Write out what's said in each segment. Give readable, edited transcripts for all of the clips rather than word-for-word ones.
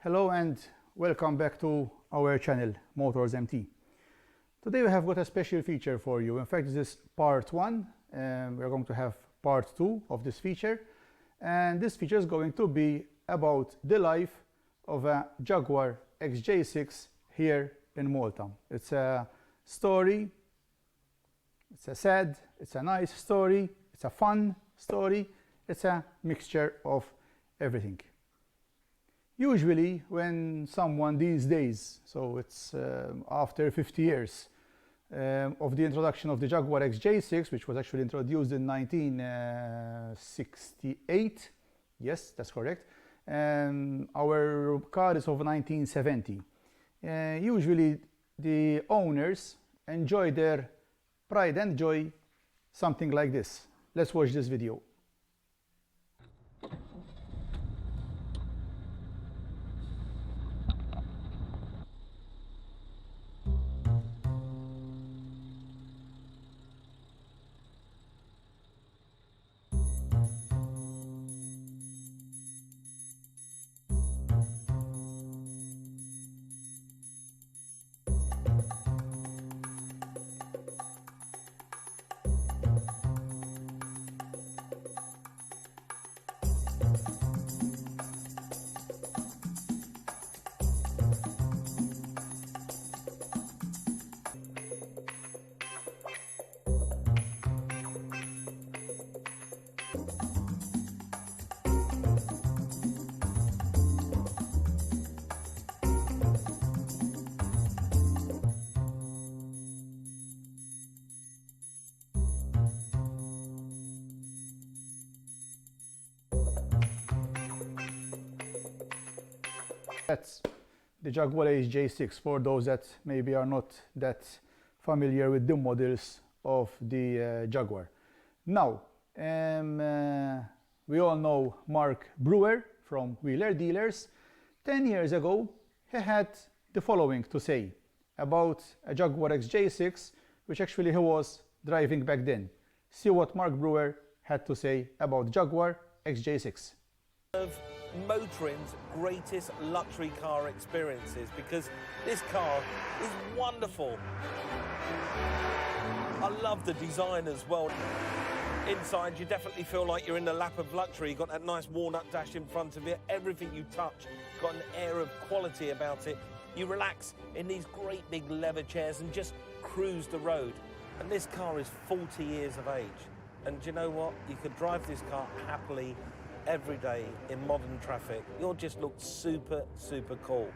Hello and welcome back to our channel Motors MT. Today we have got a special feature for you. In fact, this is part 1 and we're going to have part 2 of this feature, and this feature is going to be about the life of a Jaguar XJ6 here in Malta. It's a story, it's a sad, it's a nice story, it's a fun story, it's a mixture of everything. Usually when someone these days, so it's after 50 years of the introduction of the Jaguar XJ6, which was actually introduced in 1968, yes, that's correct, our car is of 1970. Usually the owners enjoy their pride and joy something like this. Let's watch this video. That's the Jaguar XJ6 for those that maybe are not that familiar with the models of the Jaguar. Now, we all know Mike Brewer from Wheeler Dealers. 10 years ago, he had the following to say about a Jaguar XJ6, which actually he was driving back then. See what Mike Brewer had to say about Jaguar XJ6. Of motoring's greatest luxury car experiences, because this car is wonderful. I love the design as well. Inside you definitely feel like you're in the lap of luxury. You've got that nice walnut dash in front of it. Everything you touch got an air of quality about it. You relax in these great big leather chairs and just cruise the road. And this car is 40 years of age. And do you know what? You could drive this car happily every day in modern traffic. You'll just look super, super cool.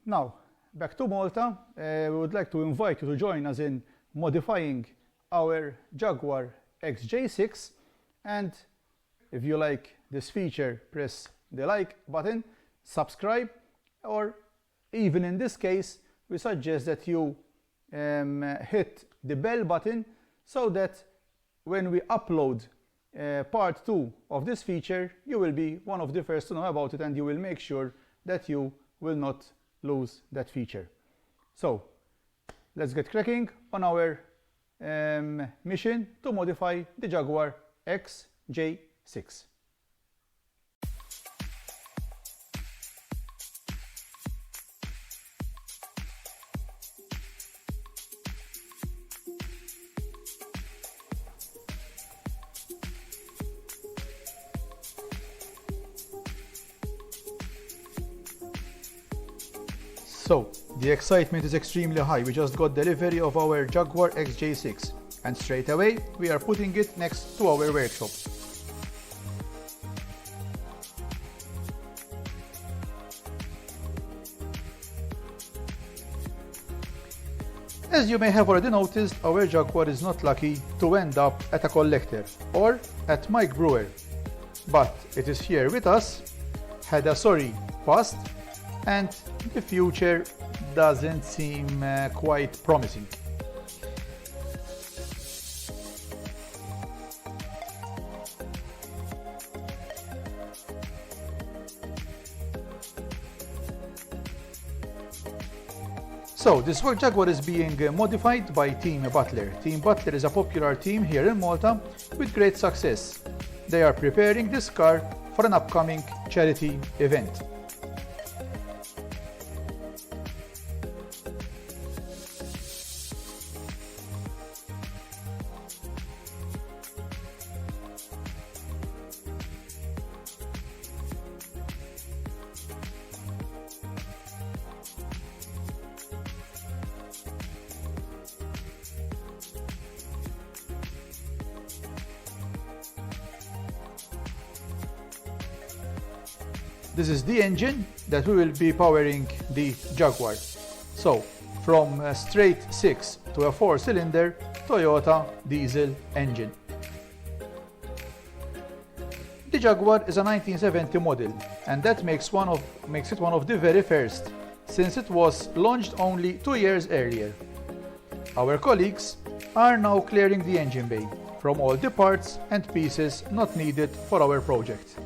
Now, back to Malta. We would like to invite you to join us in modifying our Jaguar XJ6. And if you like this feature, press the like button, subscribe, or even in this case, we suggest that you hit the bell button so that when we upload part 2 of this feature, you will be one of the first to know about it, and you will make sure that you will not lose that feature. So let's get cracking on our mission to modify the Jaguar XJ6. So, the excitement is extremely high. We just got delivery of our Jaguar XJ6 and straight away we are putting it next to our workshop. As you may have already noticed, our Jaguar is not lucky to end up at a collector or at Mike Brewer, but it is here with us, had a sorry past, and the future doesn't seem quite promising. So this Jaguar is being modified by Team Butler. Team Butler is a popular team here in Malta with great success. They are preparing this car for an upcoming charity event. This is the engine that we will be powering the Jaguar. So, from a straight 6 to a 4-cylinder Toyota diesel engine. The Jaguar is a 1970 model, and that makes it one of the very first, since it was launched only 2 years earlier. Our colleagues are now clearing the engine bay from all the parts and pieces not needed for our project.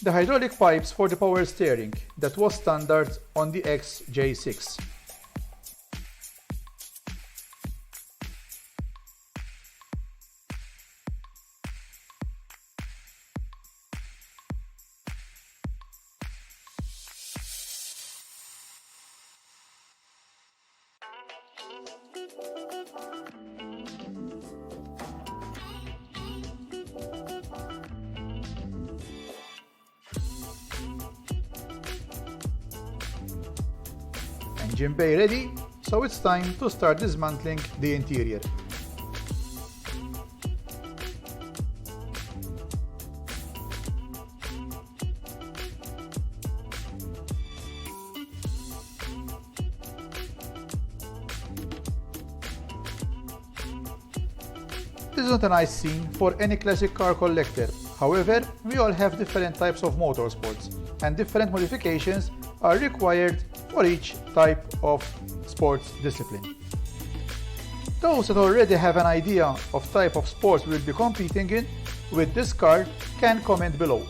The hydraulic pipes for the power steering that was standard on the XJ6. Engine bay ready, so it's time to start dismantling the interior. This is not a nice scene for any classic car collector. However, we all have different types of motorsports, and different modifications are required for each type of sports discipline. Those that already have an idea of type of sports we will be competing in with this car can comment below.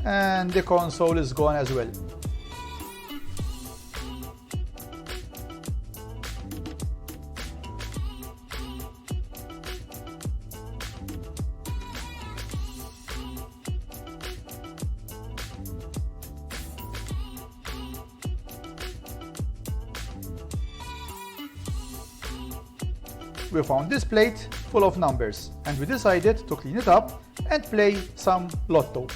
and the console is gone as well. We found this plate full of numbers and we decided to clean it up and play some lotto.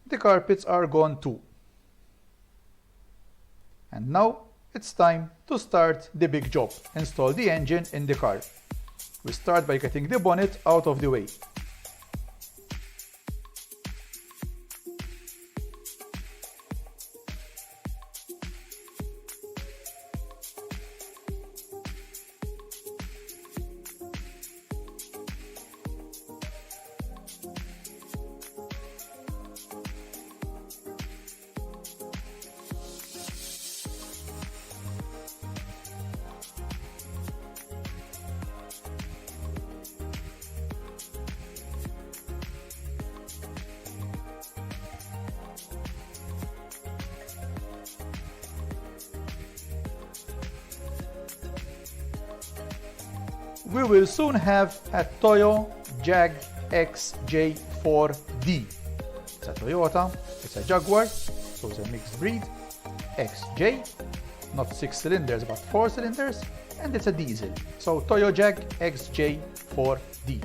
The carpets are gone too. And now it's time to start the big job, install the engine in the car. We start by getting the bonnet out of the way. We will soon have a Toyo Jag XJ4D. It's a Toyota, it's a Jaguar, so it's a mixed breed. XJ, not 6 cylinders but 4 cylinders, and it's a diesel. So Toyo Jag XJ4D.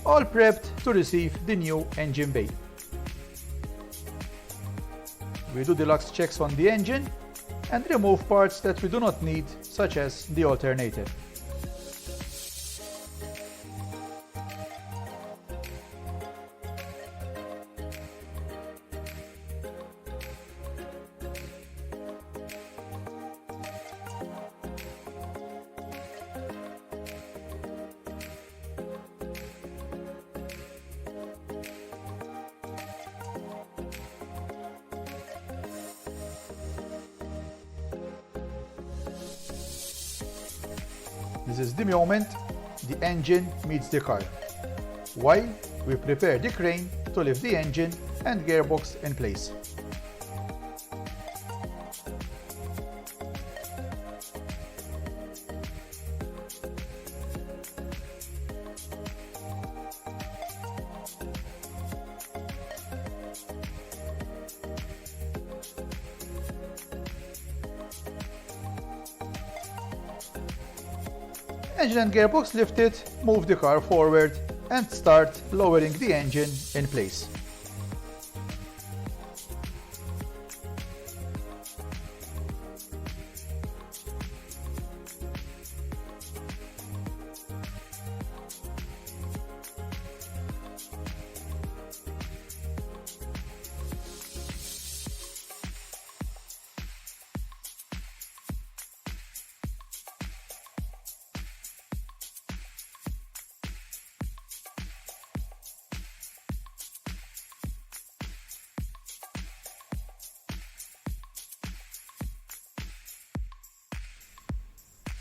All prepped to receive the new engine bay. We do deluxe checks on the engine and remove parts that we do not need, such as the alternator. This is the moment the engine meets the car, while we prepare the crane to lift the engine and gearbox in place. Engine and gearbox lifted, move the car forward and start lowering the engine in place.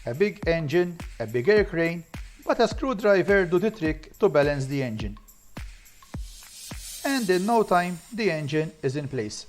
A big engine, a bigger crane, but a screwdriver do the trick to balance the engine. And in no time, the engine is in place.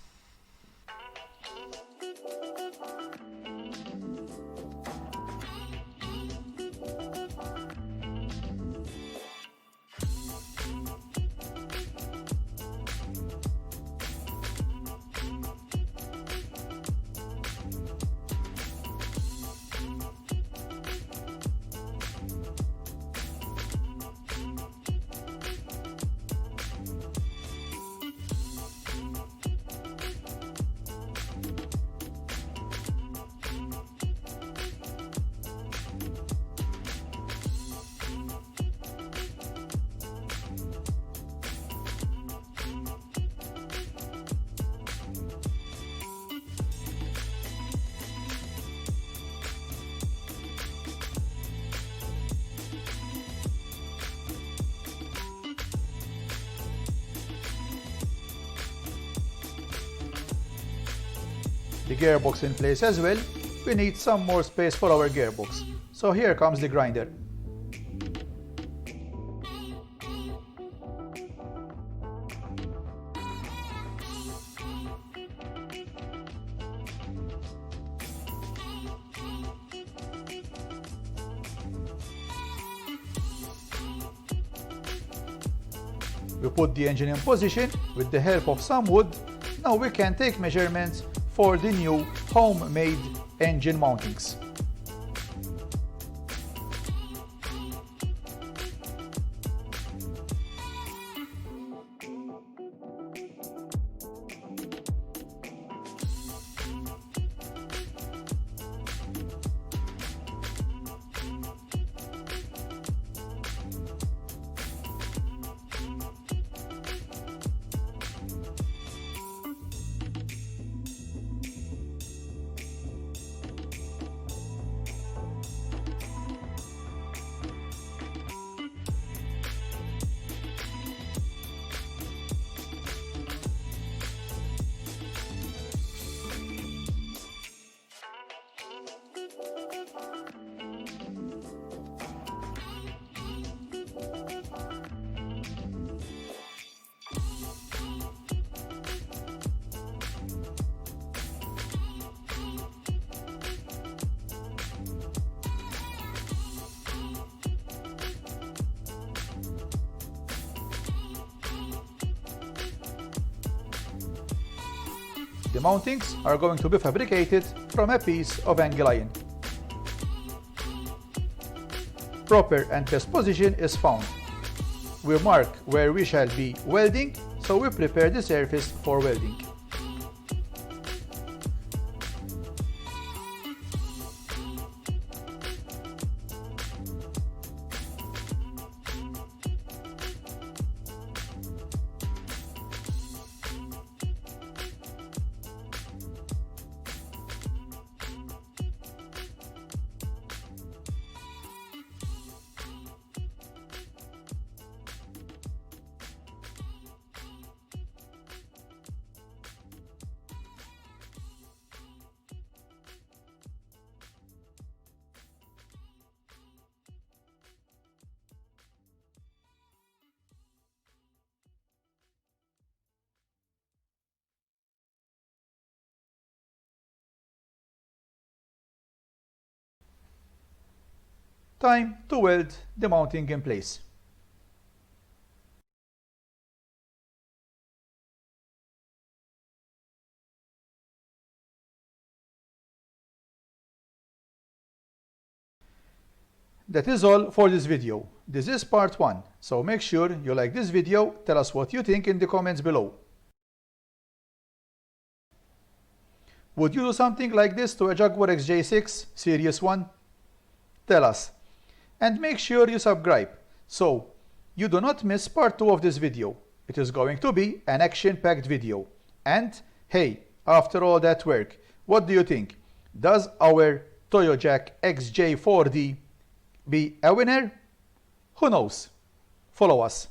the gearbox in place as well, we need some more space for our gearbox. So here comes the grinder. We put the engine in position with the help of some wood. Now we can take measurements for the new homemade engine mountings. The mountings are going to be fabricated from a piece of angle iron. Proper and best position is found. We mark where we shall be welding, so we prepare the surface for welding. Time to weld the mounting in place. That is all for this video. This is part 1, so make sure you like this video, tell us what you think in the comments below. Would you do something like this to a Jaguar XJ6 Series One? Tell us. And make sure you subscribe, so you do not miss part 2 of this video. It is going to be an action-packed video. And hey, after all that work, what do you think? Does our Jaguar XJ4D be a winner? Who knows? Follow us.